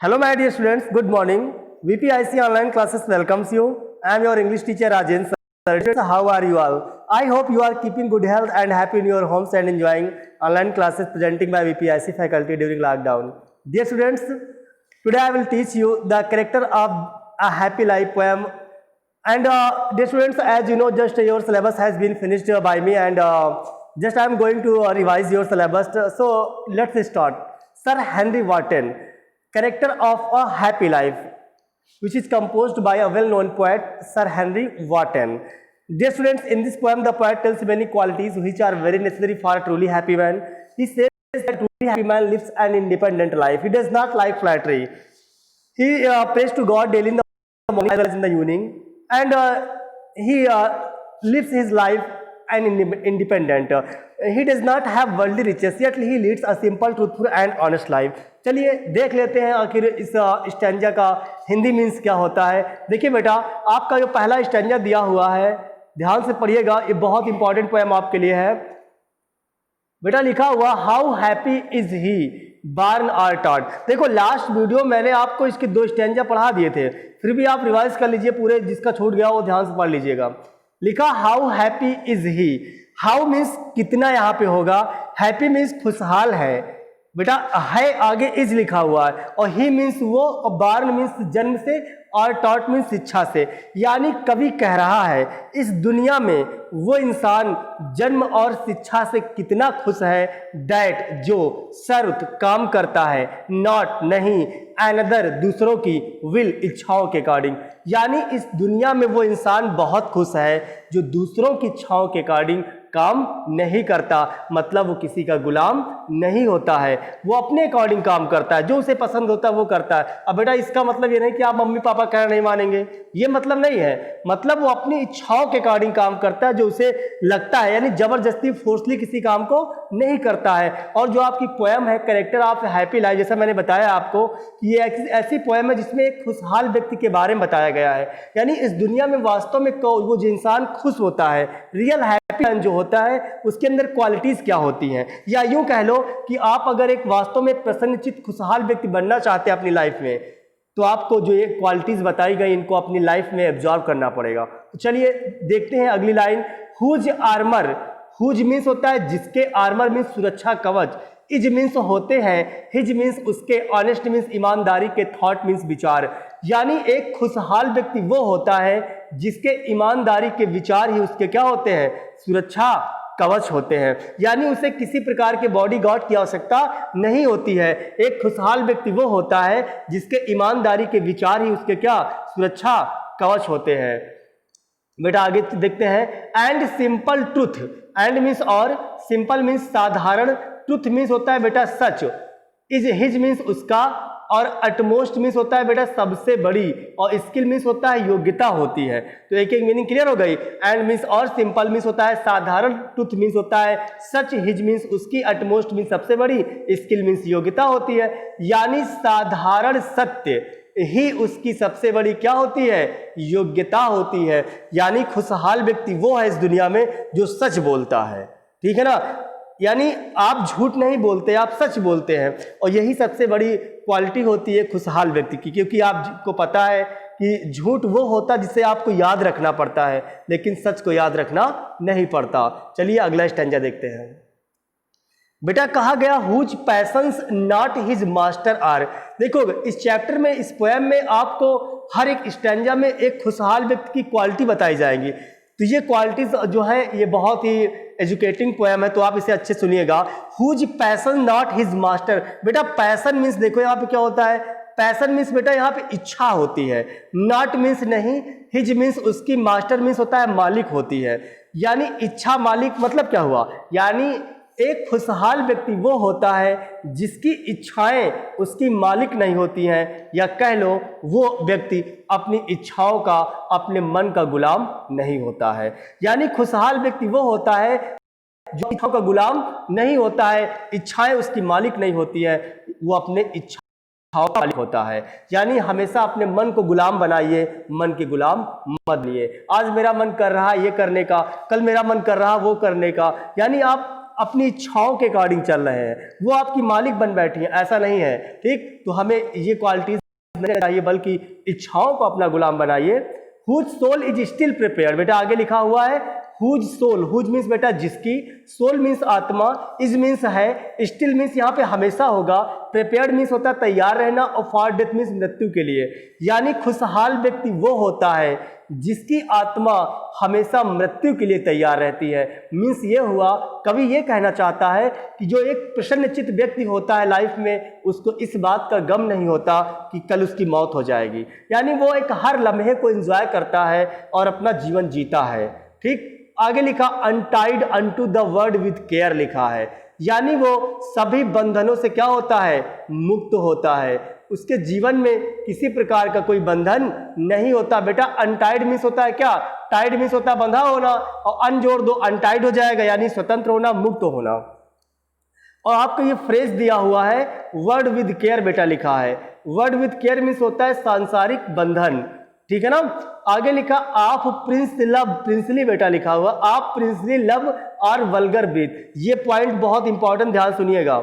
Hello, my dear students. Good morning. VPIC online classes welcomes you. I am your English teacher Rajen. Sir, how are you all? I hope you are keeping good health and happy in your homes and enjoying online classes presenting by VPIC faculty during lockdown. Dear students, today I will teach you the character of a happy life poem. And dear students, as you know, just your syllabus has been finished by me, and just I am going to revise your syllabus. So let's start. Sir Henry Wotton, character of a happy life, which is composed by a well-known poet, Sir Henry Wotton. Dear students, in this poem, the poet tells many qualities which are very necessary for a truly happy man. He says that a truly happy man lives an independent life. He does not like flattery. He prays to God daily in the morning as well as in the evening, and he lives his life and independent. He does not have worldly riches, yet he leads a simple, truthful and honest life. चलिए देख लेते हैं आखिर इस stanza का Hindi means क्या होता है। देखिए बेटा, आपका जो पहला स्टैंजा दिया हुआ है, ध्यान से पढ़िएगा, ये बहुत इंपॉर्टेंट पोएम आपके लिए है। बेटा लिखा हुआ how happy is he born or taught. देखो लास्ट वीडियो मैंने आपको इसके दो स्टैंजा पढ़ा दिए थे, फिर भी आप रिवाइज कर लीजिए पूरे, जिसका छूट गया वो ध्यान से पढ़ लीजिएगा। लिखा how happy is he. How means कितना यहाँ पे होगा, हैप्पी मीन्स खुशहाल है बेटा, है आगे इज लिखा हुआ है, और ही मीन्स वो, और बार्न मीन्स जन्म से, और टॉट मीन्स शिक्षा से। यानी कवि कह रहा है इस दुनिया में वो इंसान जन्म और शिक्षा से कितना खुश है, दैट जो सर्व काम करता है, नॉट नहीं, अनदर दूसरों की, विल इच्छाओं के अकॉर्डिंग। यानी इस दुनिया में वो इंसान बहुत खुश है जो दूसरों की इच्छाओं के अकॉर्डिंग काम नहीं करता, मतलब वो किसी का गुलाम नहीं होता है, वो अपने अकॉर्डिंग काम करता है, जो उसे पसंद होता है वो करता है। अब बेटा इसका मतलब ये नहीं कि आप मम्मी पापा कहना नहीं मानेंगे, ये मतलब नहीं है, मतलब वो अपनी इच्छाओं के अकॉर्डिंग काम करता है जो उसे लगता है, यानी जबरदस्ती फोर्सली किसी काम को नहीं करता है। और जो आपकी पोएम है कैरेक्टर ऑफ हैप्पी लाइफ, जैसा मैंने बताया आपको कि ये ऐसी पोएम है जिसमें एक खुशहाल व्यक्ति के बारे में बताया गया है। यानी इस दुनिया में वास्तव में वो जो इंसान खुश होता है, रियल हैप्पी जो होता है, उसके अंदर क्वालिटीज क्या होती हैं, या यूं कह लो कि आप अगर एक वास्तव में प्रसन्नचित्त खुशहाल व्यक्ति बनना चाहते हैं अपनी लाइफ में, तो आपको जो ये क्वालिटीज बताई गई इनको अपनी लाइफ में एब्जॉर्व करना पड़ेगा। तो चलिए देखते हैं अगली line. Whose armour, whose means होता है जिसके, आर्मर मीन्स सुरक्षा कवच, इज मीन्स होते हैं, हिज मीन्स उसके, ऑनेस्ट मीन्स ईमानदारी के, थॉट मीन्स विचार। यानी एक खुशहाल व्यक्ति वो होता है जिसके ईमानदारी के विचार ही उसके क्या होते हैं, सुरक्षा कवच होते हैं। यानी उसे किसी प्रकार के बॉडीगार्ड की आवश्यकता नहीं होती है। एक खुशहाल व्यक्ति वो होता है जिसके ईमानदारी के विचार ही उसके क्या, सुरक्षा कवच होते हैं। बेटा आगे देखते हैं। And simple truth, and means और, सिंपल मीन्स साधारण, ट्रूथ मीन्स होता है बेटा सच, इज हिज मीन्स उसका, और अटमोस्ट मीन्स होता है बेटा सबसे बड़ी, और स्किल मीन्स होता है योग्यता होती है। तो एक एक मीनिंग क्लियर हो गई। एंड मीन्स और, सिंपल मीन्स होता है साधारण, ट्रूथ मीन्स होता है सच, हिज मीन्स उसकी, अटमोस्ट मीन्स सबसे बड़ी, स्किल मीन्स योग्यता होती है। यानी साधारण सत्य ही उसकी सबसे बड़ी क्या होती है, योग्यता होती है। यानी खुशहाल व्यक्ति वो है इस दुनिया में जो सच बोलता है, ठीक है ना। यानी आप झूठ नहीं बोलते, आप सच बोलते हैं, और यही सबसे बड़ी क्वालिटी होती है खुशहाल व्यक्ति की, क्योंकि आपको पता है कि झूठ वो होता है जिसे आपको याद रखना पड़ता है, लेकिन सच को याद रखना नहीं पड़ता। चलिए अगला स्टैंजा देखते हैं। बेटा कहा गया whose passions not his masters are. देखो इस चैप्टर में, इस पोएम में आपको हर एक स्टैंजा में एक खुशहाल व्यक्ति की क्वालिटी बताई जाएंगी। तो ये क्वालिटीज जो है ये बहुत ही एजुकेटिंग पोएम है, तो आप इसे अच्छे सुनिएगा। Whose passion not his master. बेटा पैशन मीन्स देखो यहाँ पे क्या होता है, पैशन मीन्स बेटा यहाँ पे इच्छा होती है, नॉट मीन्स नहीं, हिज मीन्स उसकी, मास्टर मीन्स होता है मालिक होती है। यानी इच्छा मालिक मतलब क्या हुआ, यानी एक खुशहाल व्यक्ति वो होता है जिसकी इच्छाएं उसकी मालिक नहीं होती हैं, या कह लो वो व्यक्ति अपनी इच्छाओं का, अपने मन का गुलाम नहीं होता है। यानी खुशहाल व्यक्ति वो होता है जो इच्छाओं का गुलाम नहीं होता है, इच्छाएं उसकी मालिक नहीं होती है, वो अपने इच्छाओं का मालिक होता है। यानी हमेशा अपने मन को गुलाम बनाइए, मन के गुलाम मत लिए। आज मेरा मन कर रहा है ये करने का, कल मेरा मन कर रहा वो करने का, यानी आप अपनी इच्छाओं के अकॉर्डिंग चल रहे हैं, वो आपकी मालिक बन बैठी हैं, ऐसा नहीं है। ठीक, तो हमें ये क्वालिटीज नहीं चाहिए, बल्कि इच्छाओं को अपना गुलाम बनाइए। Whose soul is still prepared, बेटा आगे लिखा हुआ है हुज सोल, हुज मीन्स बेटा जिसकी, सोल मीन्स आत्मा, इज मीन्स है, स्टिल मीन्स यहाँ पे हमेशा होगा, प्रिपेयर्ड मीन्स होता है तैयार रहना, और फॉर डेथ मीन्स मृत्यु के लिए। यानी खुशहाल व्यक्ति वो होता है जिसकी आत्मा हमेशा मृत्यु के लिए तैयार रहती है। मीन्स ये हुआ, कवि ये कहना चाहता है कि जो एक प्रसन्नचित्त व्यक्ति होता है लाइफ में, उसको इस बात का गम नहीं होता कि कल उसकी मौत हो जाएगी। यानी वो एक हर लम्हे को एंजॉय करता है और अपना जीवन जीता है। ठीक, आगे लिखा untied unto the word with care लिखा है, यानी वो सभी बंधनों से क्या होता है, मुक्त होता है। उसके जीवन में किसी प्रकार का कोई बंधन नहीं होता। बेटा अनटाइड मीन्स होता है क्या, टाइड मीन्स होता है बंधा होना, और अन जोड़ दो अनटाइड हो जाएगा, यानी स्वतंत्र होना, मुक्त होना। और आपको ये फ्रेज दिया हुआ है वर्ड विद केयर बेटा लिखा है, वर्ड विद केयर मीन्स होता है सांसारिक बंधन। ठीक है ना, आगे लिखा आप प्रिंस लव, प्रिंसली बेटा लिखा हुआ, आप प्रिंसली लव और वल्गर ब्रीथ। ये पॉइंट बहुत इंपॉर्टेंट, ध्यान सुनिएगा।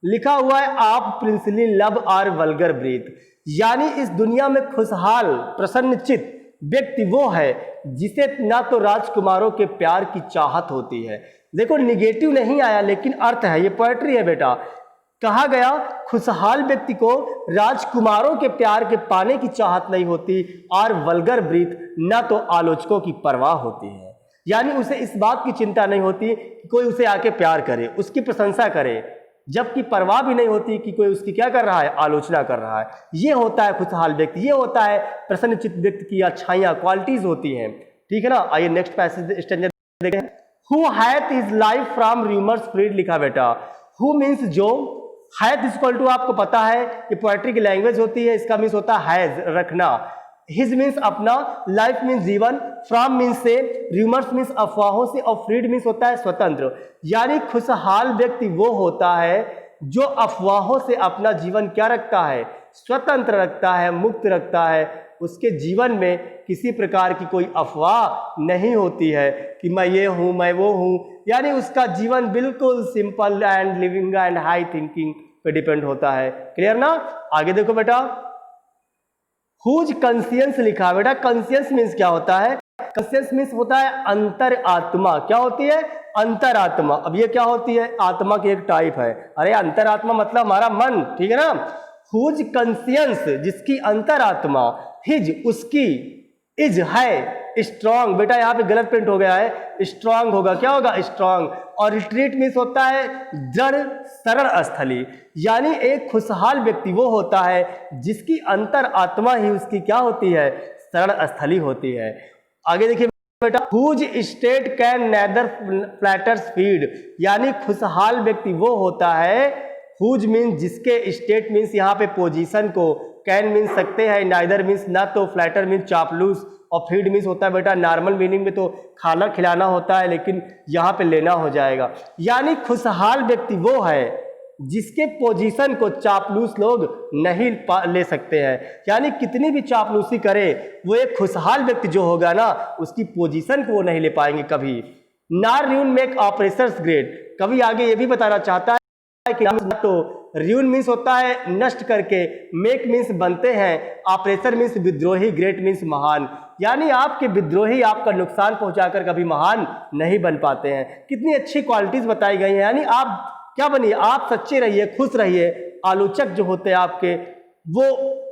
लिखा हुआ है आप प्रिंसली लव और वल्गर ब्रीथ, यानी इस दुनिया में खुशहाल प्रसन्नचित्त व्यक्ति वो है जिसे ना तो राजकुमारों के प्यार की चाहत होती है। देखो निगेटिव नहीं आया, लेकिन अर्थ है, ये पोएट्री है बेटा। कहा गया खुशहाल व्यक्ति को राजकुमारों के प्यार के पाने की चाहत नहीं होती, और वल्गर ब्रीथ ना तो आलोचकों की परवाह होती है, यानी उसे इस बात की चिंता नहीं होती कि कोई उसे आके प्यार करे, उसकी प्रशंसा करे, जबकि परवाह भी नहीं होती कि कोई उसकी क्या कर रहा है, आलोचना कर रहा है। ये होता है खुशहाल व्यक्ति, ये होता है प्रसन्नचित्त व्यक्ति की अच्छाइयाँ, क्वालिटीज होती हैं। ठीक है ना, आइए नेक्स्ट पैसेज स्टेंजर देखते हैं। Who hath his life from rumours freed लिखा बेटा, हु मीन्स जो, हैथ इक्वल टू आपको पता है ये पोएट्री की लैंग्वेज होती है, इसका मीन्स होता है हैज, रखना, हिज मीन्स अपना, लाइफ मीन्स जीवन, फ्रॉम मीन्स से, रूमर्स मीन्स अफवाहों से, और फ्रीड मीन्स होता है स्वतंत्र। यानी खुशहाल व्यक्ति वो होता है जो अफवाहों से अपना जीवन क्या रखता है, स्वतंत्र रखता है, मुक्त रखता है। उसके जीवन में किसी प्रकार की कोई अफवाह नहीं होती है कि मैं ये हूं, मैं वो हूं, यानी उसका जीवन बिल्कुल simple and living and high thinking पे डिपेंड होता है। क्लियर ना, आगे देखो बेटा, हुज कंसियंस लिखा बेटा, कंसियंस मीन्स क्या होता है, कंसियंस मीन्स होता है अंतर आत्मा। क्या होती है, अंतर आत्मा। अब ये क्या होती है, आत्मा की एक टाइप है। अरे अंतर आत्मा मतलब हमारा मन, ठीक है ना। हुज कंसियंस जिसकी अंतर आत्मा, हिज उसकी, इज है, स्ट्रांग बेटा यहाँ पे गलत प्रिंट हो गया है, स्ट्रांग होगा, क्या होगा, स्ट्रांग। और रिट्रीट मीन्स होता है जड़ सरल स्थली, यानी एक खुशहाल व्यक्ति वो होता है जिसकी अंतर आत्मा ही उसकी क्या होती है, सरल स्थली होती है। आगे देखिए बेटा, whose state can neither flatterers feed, यानी खुशहाल व्यक्ति वो होता है, हुज मीन्स जिसके, स्टेट मीन्स यहाँ पे पोजीशन को, कैन मीन्स सकते हैं, नाइदर मीन्स ना तो, फ्लैटर मीन्स चापलूस, और फीड मीन्स होता है बेटा नॉर्मल मीनिंग में तो खाना खिलाना होता है, लेकिन यहाँ पे लेना हो जाएगा। यानी खुशहाल व्यक्ति वो है जिसके पोजीशन को चापलूस लोग नहीं ले सकते हैं, यानी कितनी भी चापलूसी करे वो एक खुशहाल व्यक्ति जो होगा ना, उसकी पोजीशन को वो नहीं ले पाएंगे कभी। नार र्यून मेक ऑपरेशंस ग्रेट, कभी आगे ये भी बताना चाहता है कि तो र्यून मीन्स होता है नष्ट करके, मेक मीन्स बनते हैं, ऑपरेशन मीन्स विद्रोही, ग्रेट मीन्स महान, यानी आपके विद्रोही आपका नुकसान पहुंचाकर कभी महान नहीं बन पाते हैं। कितनी अच्छी क्वालिटीज बताई गई हैं, यानी आप क्या बनिए, आप सच्चे रहिए, खुश रहिए। आलोचक जो होते हैं आपके वो,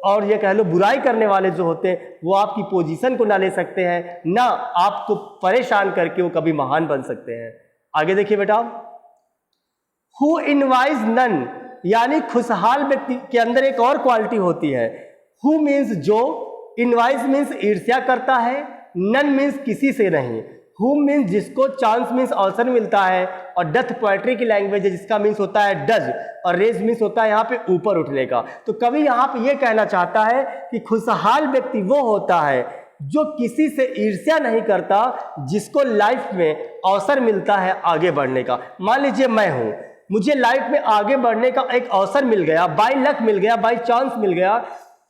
और ये कह लो बुराई करने वाले जो होते हैं, वो आपकी पोजीशन को ना ले सकते हैं, ना आपको परेशान करके वो कभी महान बन सकते हैं। आगे देखिए बेटा, हु इनवाइज नन, यानी खुशहाल व्यक्ति के अंदर एक और क्वालिटी होती है। हु मीन्स जो, इनवाइज मीन्स ईर्ष्या करता है, नन मीन्स किसी से नहीं, हु मीन्स जिसको, चांस मीन्स अवसर मिलता है, और डथ पोएट्री की लैंग्वेज है जिसका मीन्स होता है डज, और रेज मीन्स होता है यहाँ पे ऊपर उठने का। तो कवि यहाँ पे ये कहना चाहता है कि खुशहाल व्यक्ति वो होता है जो किसी से ईर्ष्या नहीं करता, जिसको लाइफ में अवसर मिलता है आगे बढ़ने का। मान लीजिए मैं हूं, मुझे लाइफ में आगे बढ़ने का एक अवसर मिल गया, बाय लक मिल गया, बाय चांस मिल गया,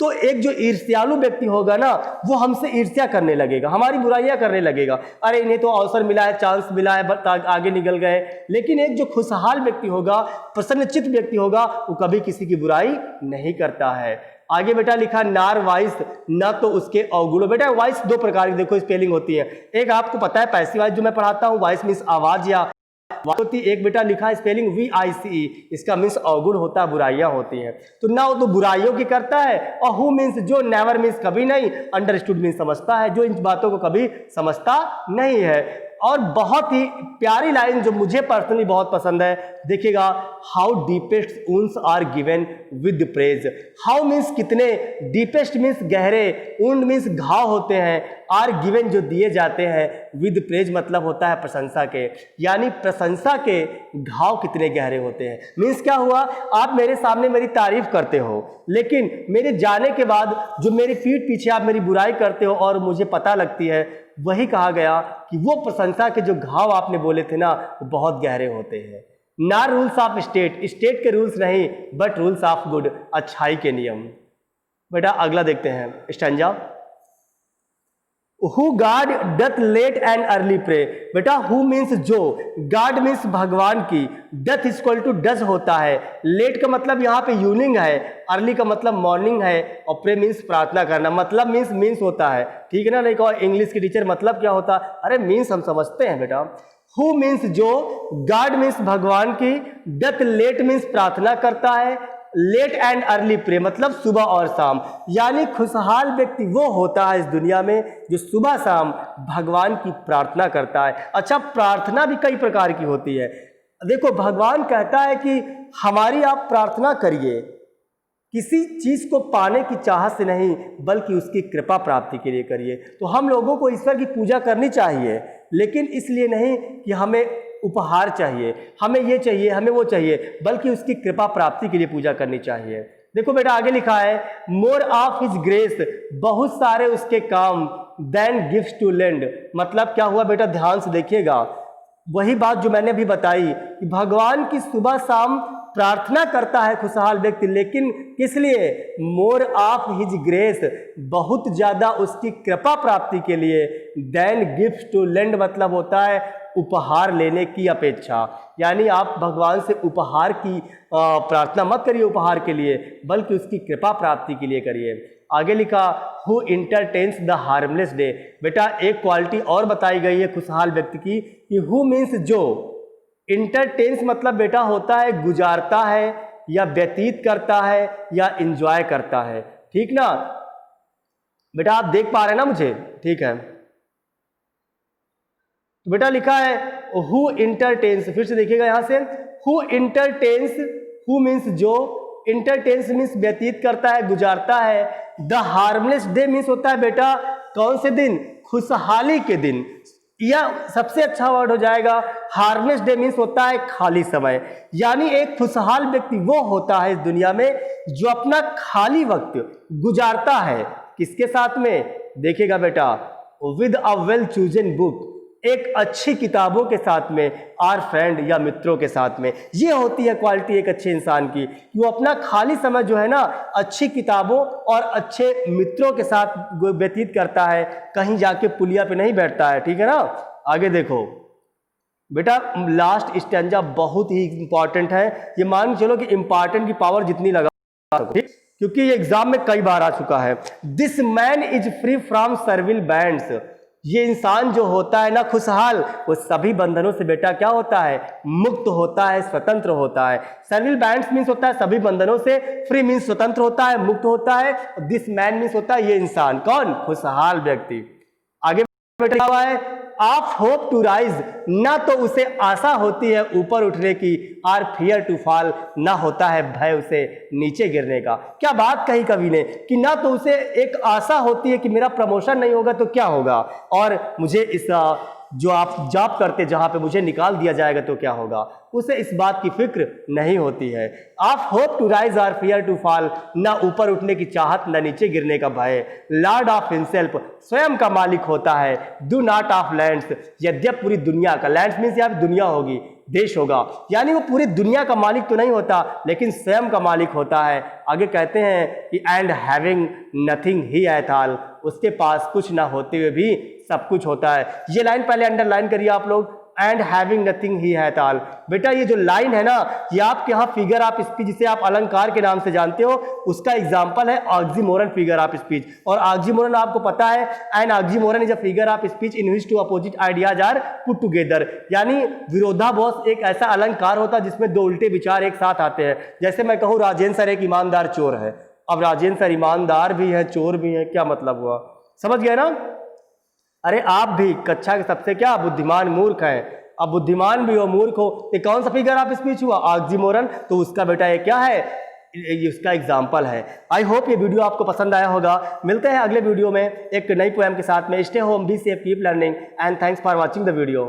तो एक जो ईर्ष्यालु व्यक्ति होगा ना, वो हमसे ईर्ष्या करने लगेगा, हमारी बुराइयां करने लगेगा, अरे इन्हें तो अवसर मिला है, चांस मिला है, आगे निकल गए। लेकिन एक जो खुशहाल व्यक्ति होगा, प्रसन्नचित्त व्यक्ति होगा, वो कभी किसी की बुराई नहीं करता है। आगे बेटा लिखा नार वाइस, न तो उसके अवगुणों। बेटा वाइस दो प्रकार की देखो स्पेलिंग होती है, एक आपको पता है पैसिव वाइस जो मैं पढ़ाता हूँ, वाइस मीन्स आवाज या होती, एक बेटा लिखा है स्पेलिंग VICE, इसका मीन्स अवगुण होता है, बुराइयां होती हैं। तो ना वो तो बुराइयों की करता है, और हु मीन्स जो, नेवर मीन्स कभी नहीं, अंडरस्टूड मीन्स समझता है, जो इन बातों को कभी समझता नहीं है। और बहुत ही प्यारी लाइन जो मुझे पर्सनली बहुत पसंद है, देखिएगा, how deepest wounds are given with praise. How means कितने, डीपेस्ट मीन्स गहरे, वुंड मीन्स घाव होते हैं, आर गिवन जो दिए जाते हैं, विद प्रेज मतलब होता है प्रशंसा के, यानी प्रशंसा के घाव कितने गहरे होते हैं। मीन्स क्या हुआ, आप मेरे सामने मेरी तारीफ करते हो, लेकिन मेरे जाने के बाद जो मेरी पीठ पीछे आप मेरी बुराई करते हो और मुझे पता लगती है, वही कहा गया कि वो प्रशंसा के जो घाव आपने बोले थे ना, वो बहुत गहरे होते हैं। Nor rules of state, state के रूल्स नहीं, बट रूल्स ऑफ गुड, अच्छाई के नियम। बेटा अगला देखते हैं stanza. Who God doth late and early pray. बेटा हु मीन्स जो, गॉड मीन्स भगवान की, डथ इक्वल टू डज होता है, लेट का मतलब यहाँ पे यूनिंग है, अर्ली का मतलब मॉर्निंग है, और प्रे मीन्स प्रार्थना करना, मतलब मीन्स होता है, ठीक है ना। नहीं कहो इंग्लिश के टीचर मतलब क्या होता है, अरे मीन्स हम समझते हैं बेटा। हु मीन्स जो, गॉड मीन्स भगवान की, डथ लेट मीन्स प्रार्थना करता है, लेट एंड अर्ली प्रे मतलब सुबह और शाम, यानी खुशहाल व्यक्ति वो होता है इस दुनिया में जो सुबह शाम भगवान की प्रार्थना करता है। अच्छा, प्रार्थना भी कई प्रकार की होती है। देखो भगवान कहता है कि हमारी आप प्रार्थना करिए, किसी चीज को पाने की चाहत से नहीं, बल्कि उसकी कृपा प्राप्ति के लिए करिए। तो हम लोगों को ईश्वर की पूजा करनी चाहिए, लेकिन इसलिए नहीं कि हमें उपहार चाहिए, हमें ये चाहिए, हमें वो चाहिए, बल्कि उसकी कृपा प्राप्ति के लिए पूजा करनी चाहिए। देखो बेटा आगे लिखा है, मोर ऑफ हिज ग्रेस, बहुत सारे उसके काम, देन गिफ्ट टू लेंड, मतलब क्या हुआ बेटा, ध्यान से देखिएगा, वही बात जो मैंने अभी बताई कि भगवान की सुबह शाम प्रार्थना करता है खुशहाल व्यक्ति, लेकिन किस लिए, मोर ऑफ हिज ग्रेस, बहुत ज्यादा उसकी कृपा प्राप्ति के लिए, देन गिफ्ट टू लेंड मतलब होता है उपहार लेने की अपेक्षा, यानी आप भगवान से उपहार की प्रार्थना मत करिए उपहार के लिए, बल्कि उसकी कृपा प्राप्ति के लिए करिए। आगे लिखा, who entertains the harmless day. बेटा एक क्वालिटी और बताई गई है खुशहाल व्यक्ति की, कि हु मीन्स जो, इंटरटेन्स मतलब बेटा होता है गुजारता है या व्यतीत करता है या इंजॉय करता है, ठीक ना बेटा, आप देख पा रहे हैं ना मुझे, ठीक है। तो बेटा लिखा है हु इंटरटेन्स, फिर से देखिएगा यहां से, हु इंटरटेन्स, हु मीन्स जो, इंटरटेन्स मीन्स व्यतीत करता है, गुजारता है, द हार्मलेस डे मीन्स होता है बेटा कौन से दिन, खुशहाली के दिन, या सबसे अच्छा वर्ड हो जाएगा हार्मलेस डे मीन्स होता है खाली समय, यानी एक खुशहाल व्यक्ति वो होता है इस दुनिया में जो अपना खाली वक्त गुजारता है किसके साथ में, देखिएगा बेटा, with a well chosen book, एक अच्छी किताबों के साथ में, आर फ्रेंड या मित्रों के साथ में। ये होती है क्वालिटी एक अच्छे इंसान की, कि वो अपना खाली समय जो है ना अच्छी किताबों और अच्छे मित्रों के साथ व्यतीत करता है, कहीं जाके पुलिया पे नहीं बैठता है, ठीक है ना। आगे देखो बेटा, लास्ट स्टैंजा बहुत ही इंपॉर्टेंट है, ये मान के चलो कि इंपॉर्टेंट की पावर जितनी लगा, ठीक, क्योंकि ये एग्जाम में कई बार आ चुका है। This man is free from servile bands, ये इंसान जो होता है ना खुशहाल, वो सभी बंधनों से बेटा क्या होता है, मुक्त होता है, स्वतंत्र होता है। सर्विल बैंड्स मीन्स होता है सभी बंधनों से, फ्री मीन्स स्वतंत्र होता है, मुक्त होता है, दिस मैन मीन्स होता है ये इंसान, कौन, खुशहाल व्यक्ति। आगे बेटा हुआ है, आप होप टू राइज, ना तो उसे आशा होती है ऊपर उठने की, आर फियर टू फॉल, ना होता है भय उसे नीचे गिरने का। क्या बात कही कवि ने, कि ना तो उसे एक आशा होती है कि मेरा प्रमोशन नहीं होगा तो क्या होगा, और मुझे इस जो आप जॉब करते जहां पे मुझे निकाल दिया जाएगा तो क्या होगा, उसे इस बात की फिक्र नहीं होती है। आप hope to rise or fear to fall, ना ऊपर उठने की चाहत ना नीचे गिरने का भय। लॉर्ड ऑफ हिमसेल्फ, स्वयं का मालिक होता है, डू नॉट ऑफ लैंड्स, यद्यप पूरी दुनिया का, लैंड्स मीन्स यहाँ दुनिया होगी, देश होगा। यानी वो पूरी दुनिया का मालिक तो नहीं होता, लेकिन स्वयं का मालिक होता है। आगे कहते हैं कि एंड हैविंग नथिंग ही एथाल, उसके पास कुछ ना होते हुए भी सब कुछ होता है। ये लाइन पहले अंडरलाइन करिए आप लोग, एंड हैविंग नथिंग ही है ताल। बेटा ये जो लाइन है ना, ये आपके यहाँ फिगर ऑफ स्पीच, जिसे आप अलंकार के नाम से जानते हो, उसका एग्जांपल है ऑक्सीमोरन फिगर ऑफ स्पीच। और ऑक्सीमोरन आपको पता है, and oxymoron is a figure of speech in which two opposite ideas are put together. यानी विरोधाभास एक ऐसा अलंकार होता है जिसमें दो उल्टे विचार एक साथ आते हैं। जैसे मैं कहूँ राजेंद्र सर एक ईमानदार चोर है, अब राजेंद्र सर ईमानदार भी है चोर भी है, क्या मतलब हुआ? समझ गए ना? अरे आप भी कक्षा के सबसे क्या बुद्धिमान मूर्ख हैं। अब बुद्धिमान भी हो मूर्ख हो, ये कौन सा फिगर ऑफ स्पीच हुआ? ऑक्सीमोरन। तो उसका बेटा ये क्या है? ये उसका एग्जाम्पल है। आई होप ये वीडियो आपको पसंद आया होगा। मिलते हैं अगले वीडियो में एक नई पोएम के साथ में। Stay home, be safe, keep learning and thanks for watching the video.